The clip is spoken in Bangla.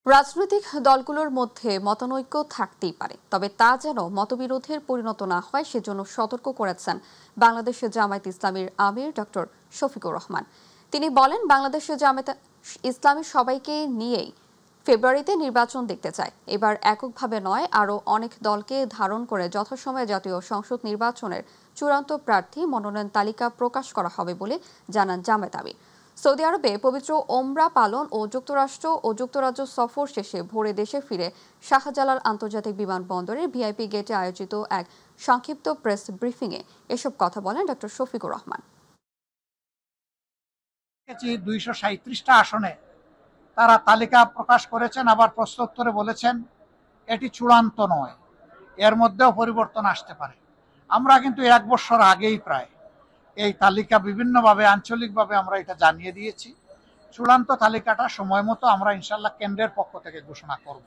রাজনৈতিক দলগুলোর মধ্যে মতানৈক্য থাকতেই পারে, তবে তা যেন মতবিরোধের পরিণত না হয় সেজন্য সতর্ক করেছেন বাংলাদেশের জামায়াত ইসলামীর আমির ডক্টর শফিকুর রহমান। তিনি বলেন, বাংলাদেশের জামায়াত ইসলামী সবাইকে নিয়েই ফেব্রুয়ারিতে নির্বাচন দেখতে চায়। এবার এককভাবে নয়, আরও অনেক দলকে ধারণ করে যথাসময়ে জাতীয় সংসদ নির্বাচনের চূড়ান্ত প্রার্থী মনোনয়ন তালিকা প্রকাশ করা হবে বলে জানান জামায়াত আমির। সৌদি আরবে পবিত্র ওমরা পালন ও যুক্তরাষ্ট্র ও যুক্তরাজ্য সফর শেষে ভোরে দেশে ফিরে শাহজালাল আন্তর্জাতিক বিমানবন্দরের ভিআইপি গেটে আয়োজিত এক সংক্ষিপ্ত প্রেস ব্রিফিংয়ে এসব কথা বলেন ডক্টর শফিকুর রহমান। 237টা আসনে তারা তালিকা প্রকাশ করেছেন, আবার প্রশ্নোত্তরে বলেছেন এটি চূড়ান্ত নয়, এর মধ্যেও পরিবর্তন আসতে পারে। আমরা কিন্তু 1 বছর আগেই প্রায় এই তালিকা বিভিন্নভাবে আঞ্চলিকভাবে আমরা এটা জানিয়ে দিয়েছি। চূড়ান্ত তালিকাটা সময় মতো আমরা ইনশাল্লাহ কেন্দ্রের পক্ষ থেকে ঘোষণা করব।